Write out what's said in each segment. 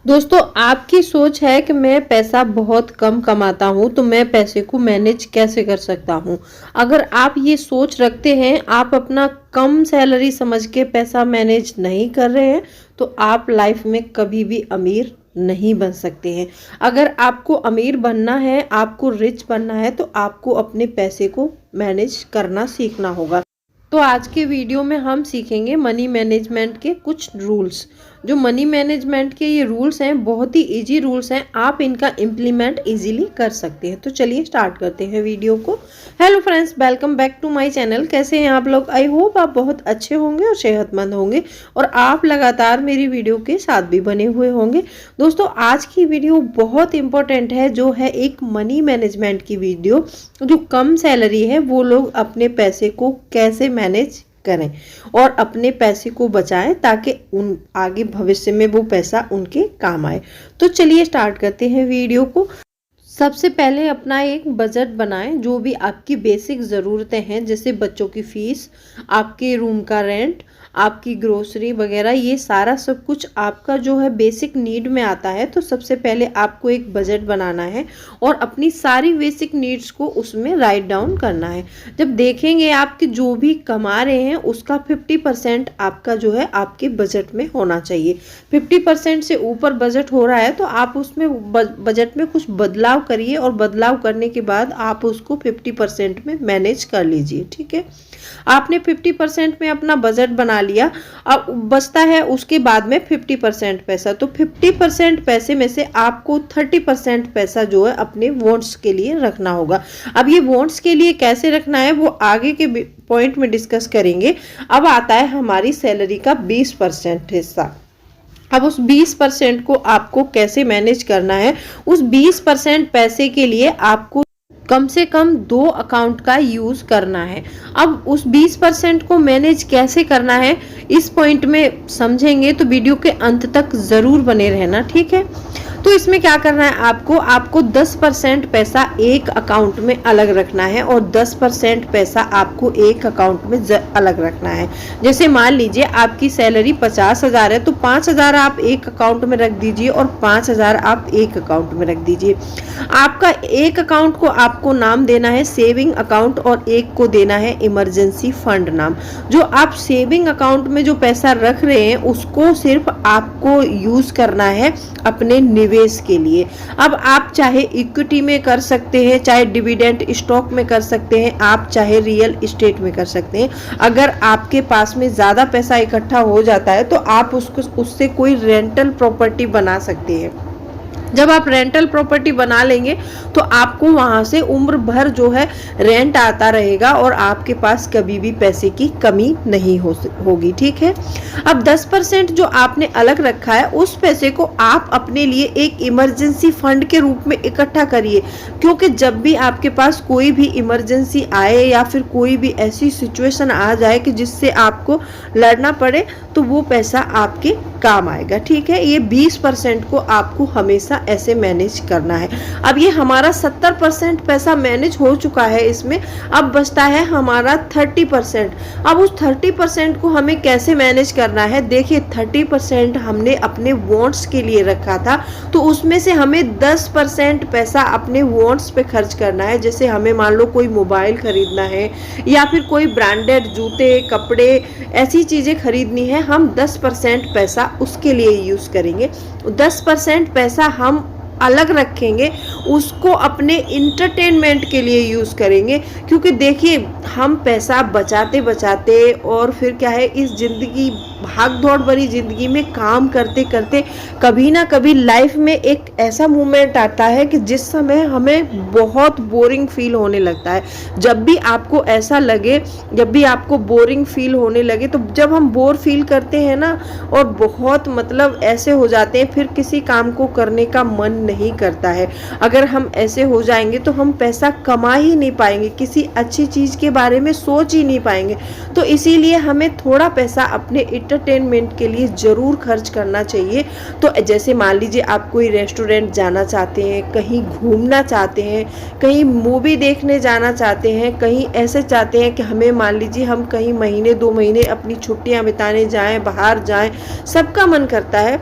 दोस्तों, आपकी सोच है कि मैं पैसा बहुत कम कमाता हूँ तो मैं पैसे को मैनेज कैसे कर सकता हूँ। अगर आप ये सोच रखते हैं, आप अपना कम सैलरी समझ के पैसा मैनेज नहीं कर रहे हैं तो आप लाइफ में कभी भी अमीर नहीं बन सकते हैं। अगर आपको अमीर बनना है, आपको रिच बनना है तो आपको अपने पैसे को मैनेज करना सीखना होगा। तो आज के वीडियो में हम सीखेंगे मनी मैनेजमेंट के कुछ रूल्स। जो मनी मैनेजमेंट के ये रूल्स हैं, बहुत ही इजी रूल्स हैं, आप इनका इम्प्लीमेंट इजीली कर सकते हैं। तो चलिए स्टार्ट करते हैं वीडियो को। Hello friends, welcome back to my channel. कैसे हैं आप लोग? आई होप आप बहुत अच्छे होंगे और सेहतमंद होंगे और आप लगातार मेरी वीडियो के साथ भी बने हुए होंगे। दोस्तों, आज की वीडियो बहुत इंपॉर्टेंट है, जो है एक मनी मैनेजमेंट की वीडियो। जो कम सैलरी है वो लोग अपने पैसे को कैसे मैनेज करें और अपने पैसे को बचाएं ताकि उन आगे भविष्य में वो पैसा उनके काम आए। तो चलिए स्टार्ट करते हैं वीडियो को। सबसे पहले अपना एक बजट बनाएं। जो भी आपकी बेसिक ज़रूरतें हैं, जैसे बच्चों की फीस, आपके रूम का रेंट, आपकी ग्रोसरी वगैरह, ये सारा सब कुछ आपका जो है बेसिक नीड में आता है। तो सबसे पहले आपको एक बजट बनाना है और अपनी सारी बेसिक नीड्स को उसमें राइट डाउन करना है। जब देखेंगे आपके जो भी कमा रहे हैं उसका 50% आपका जो है आपके बजट में होना चाहिए। 50% से ऊपर बजट हो रहा है तो आप उसमें बजट में कुछ बदलाव करिए और बदलाव करने के बाद आप उसको 50% में मैनेज कर लीजिए। ठीक है, आपने 50% में अपना बजट बना लिया, अब बचता है उसके बाद में 50% पैसा। तो 50% पैसे में से आपको 30% पैसा जो है अपने वॉन्ट्स के लिए रखना होगा। अब ये वॉन्ट्स के लिए कैसे रखना है वो आगे के पॉइंट में डिस्कस करेंगे। अब आता है हमारी सैलरी का 20% हिस्सा। अब उस 20% को आपको कैसे मैनेज करना है। उस 20% पैसे के लिए आपको कम से कम 2 अकाउंट का यूज करना है। अब उस 20% को मैनेज कैसे करना है इस पॉइंट में समझेंगे, तो वीडियो के अंत तक जरूर बने रहना। ठीक है, तो इसमें क्या करना है, आपको 10% पैसा एक अकाउंट में अलग रखना है और 10% पैसा आपको एक अकाउंट में अलग रखना है। जैसे मान लीजिए आपकी सैलरी 50,000 है तो 5,000 आप एक अकाउंट में रख दीजिए और 5,000 आप एक अकाउंट में रख दीजिए। आपका एक अकाउंट को आपको नाम देना है सेविंग अकाउंट और एक को देना है इमरजेंसी फंड नाम। जो आप सेविंग अकाउंट में जो पैसा रख रहे हैं उसको सिर्फ आपको यूज करना है अपने निवेश के लिए। अब आप चाहे इक्विटी में कर सकते हैं, चाहे डिविडेंड स्टॉक में कर सकते हैं, आप चाहे रियल एस्टेट में कर सकते हैं। अगर आपके पास में ज़्यादा पैसा इकट्ठा हो जाता है तो आप उससे कोई रेंटल प्रॉपर्टी बना सकते हैं। जब आप रेंटल प्रॉपर्टी बना लेंगे तो आपको वहां से उम्र भर जो है रेंट आता रहेगा और आपके पास कभी भी पैसे की कमी नहीं होगी। ठीक है, अब 10% जो आपने अलग रखा है उस पैसे को आप अपने लिए एक इमरजेंसी फंड के रूप में इकट्ठा करिए, क्योंकि जब भी आपके पास कोई भी इमरजेंसी आए या फिर कोई भी ऐसी सिचुएशन आ जाए कि जिससे आपको लड़ना पड़े तो वो पैसा आपके काम आएगा। ठीक है, ये 20% को आपको हमेशा ऐसे मैनेज करना है। अब ये हमारा 70% पैसा मैनेज हो चुका है इसमें, अब बचता है हमारा 30%। अब उस 30% को हमें कैसे मैनेज करना है, देखिए 30% हमने अपने वॉन्ट्स के लिए रखा था तो उसमें से हमें 10% पैसा अपने वॉन्ट्स पे खर्च करना है। जैसे हमें मान लो कोई मोबाइल खरीदना है या फिर कोई ब्रांडेड जूते कपड़े ऐसी चीज़ें खरीदनी है, हम 10% पैसा उसके लिए यूज़ करेंगे। 10% पैसा हम अलग रखेंगे, उसको अपने इंटरटेनमेंट के लिए यूज़ करेंगे। क्योंकि देखिए हम पैसा बचाते बचाते और फिर क्या है, इस ज़िंदगी भाग दौड़ भरी ज़िंदगी में काम करते करते कभी ना कभी लाइफ में एक ऐसा मोमेंट आता है कि जिस समय हमें बहुत बोरिंग फील होने लगता है। जब भी आपको ऐसा लगे, जब भी आपको बोरिंग फील होने लगे, तो जब हम बोर फील करते हैं ना और बहुत मतलब ऐसे हो जाते हैं, फिर किसी काम को करने का मन नहीं करता है। अगर हम ऐसे हो जाएंगे तो हम पैसा कमा ही नहीं पाएंगे, किसी अच्छी चीज़ के बारे में सोच ही नहीं पाएंगे। तो इसीलिए हमें थोड़ा पैसा अपने एंटरटेनमेंट के लिए ज़रूर खर्च करना चाहिए। तो जैसे मान लीजिए आप कोई रेस्टोरेंट जाना चाहते हैं, कहीं घूमना चाहते हैं, कहीं मूवी देखने जाना चाहते हैं, कहीं ऐसे चाहते हैं कि हमें मान लीजिए हम कहीं महीने 2 महीने अपनी छुट्टियां बिताने जाएं, बाहर जाएं, सबका मन करता है।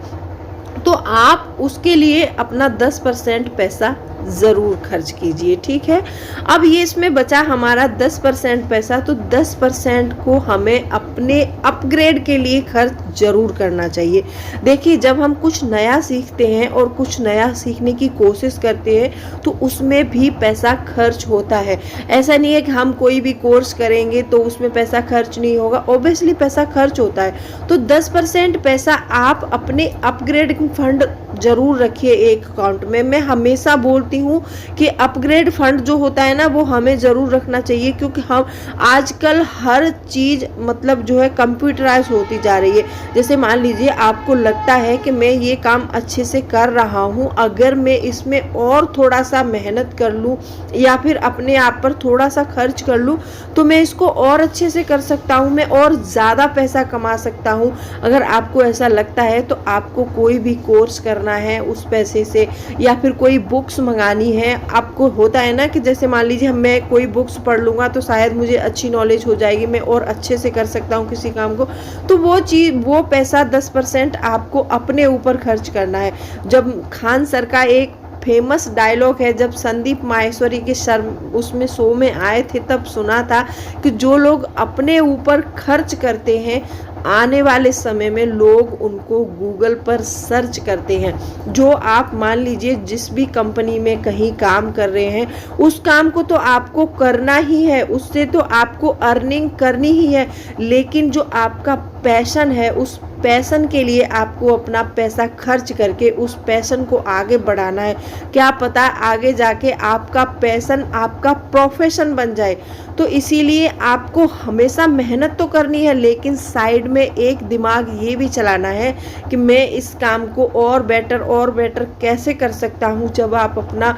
तो आप उसके लिए अपना 10% पैसा ज़रूर खर्च कीजिए, ठीक है। अब ये इसमें बचा हमारा 10% पैसा, तो 10% को हमें अपने अपग्रेड के लिए खर्च ज़रूर करना चाहिए। देखिए, जब हम कुछ नया सीखते हैं और कुछ नया सीखने की कोशिश करते हैं तो उसमें भी पैसा खर्च होता है। ऐसा नहीं है कि हम कोई भी कोर्स करेंगे तो उसमें पैसा खर्च नहीं होगा, ऑब्वियसली पैसा खर्च होता है। तो 10% पैसा आप अपने अपग्रेडिंग फंड ज़रूर रखिए एक अकाउंट में। मैं हमेशा बोलती हूँ कि अपग्रेड फंड जो होता है ना, वो हमें ज़रूर रखना चाहिए, क्योंकि हम आजकल हर चीज़ मतलब जो है कंप्यूटराइज होती जा रही है। जैसे मान लीजिए आपको लगता है कि मैं ये काम अच्छे से कर रहा हूँ, अगर मैं इसमें और थोड़ा सा मेहनत कर लूँ या फिर अपने आप पर थोड़ा सा खर्च कर लूँ तो मैं इसको और अच्छे से कर सकता हूँ, मैं और ज़्यादा पैसा कमा सकता हूँ। अगर आपको ऐसा लगता है तो आपको कोई भी कोर्स करना है उस पैसे से, या फिर कोई बुक्स मंगानी है। आपको होता है ना कि जैसे मान लीजिए मैं कोई बुक्स पढ़ लूँगा तो शायद मुझे अच्छी नॉलेज हो जाएगी, मैं और अच्छे से कर सकता हूँ किसी काम को, तो वो पैसा 10% आपको अपने ऊपर खर्च करना है। जब खान सर का एक फेमस डायलॉग है, जब संदीप माहेश्वरी के उसमें शो में आए थे तब सुना था कि जो लोग अपने ऊपर खर्च करते हैं आने वाले समय में लोग उनको गूगल पर सर्च करते हैं। जो आप मान लीजिए जिस भी कंपनी में कहीं काम कर रहे हैं उस काम को तो आपको करना ही है, उससे तो आपको अर्निंग करनी ही है, लेकिन जो आपका पैशन है उस पैशन के लिए आपको अपना पैसा खर्च करके उस पैशन को आगे बढ़ाना है। क्या पता आगे जाके आपका पैशन आपका प्रोफेशन बन जाए। तो इसीलिए आपको हमेशा मेहनत तो करनी है, लेकिन साइड में एक दिमाग ये भी चलाना है कि मैं इस काम को और बेटर कैसे कर सकता हूँ। जब आप अपना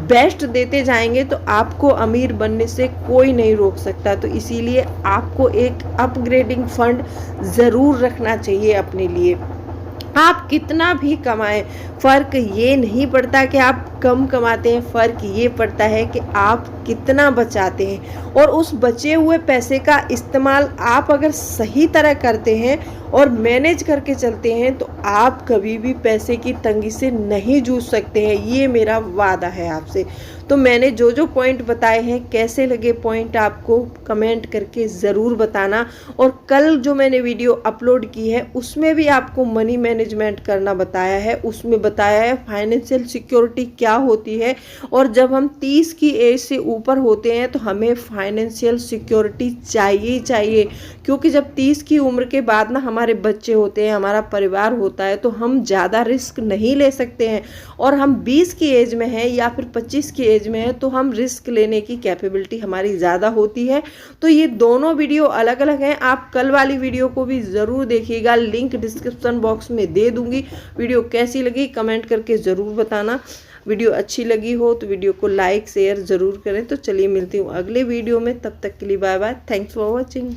बेस्ट देते जाएंगे तो आपको अमीर बनने से कोई नहीं रोक सकता। तो इसीलिए आपको एक अपग्रेडिंग फंड ज़रूर रखना चाहिए अपने लिए। आप कितना भी कमाएं, फ़र्क ये नहीं पड़ता कि आप कम कमाते हैं, फ़र्क ये पड़ता है कि आप कितना बचाते हैं। और उस बचे हुए पैसे का इस्तेमाल आप अगर सही तरह करते हैं और मैनेज करके चलते हैं तो आप कभी भी पैसे की तंगी से नहीं जूझ सकते हैं, ये मेरा वादा है आपसे। तो मैंने जो जो पॉइंट बताए हैं, कैसे लगे पॉइंट आपको कमेंट करके ज़रूर बताना। और कल जो मैंने वीडियो अपलोड की है उसमें भी आपको मनी मैनेजमेंट करना बताया है, उसमें बताया है फाइनेंशियल सिक्योरिटी क्या होती है, और जब हम 30 की एज से ऊपर होते हैं तो हमें फाइनेंशियल सिक्योरिटी चाहिए ही चाहिए। क्योंकि जब 30 की उम्र के बाद ना हमारे बच्चे होते हैं, हमारा परिवार होता है, तो हम ज़्यादा रिस्क नहीं ले सकते हैं। और हम 20 की एज में हैं या फिर 25 की एज में है तो हम रिस्क लेने की कैपेबिलिटी हमारी ज़्यादा होती है। तो ये दोनों वीडियो अलग अलग हैं, आप कल वाली वीडियो को भी ज़रूर देखिएगा, लिंक डिस्क्रिप्शन बॉक्स में दे दूंगी। वीडियो कैसी लगी कमेंट करके ज़रूर बताना। वीडियो अच्छी लगी हो तो वीडियो को लाइक शेयर ज़रूर करें। तो चलिए मिलती हूँ अगले वीडियो में, तब तक के लिए bye bye, thanks for watching.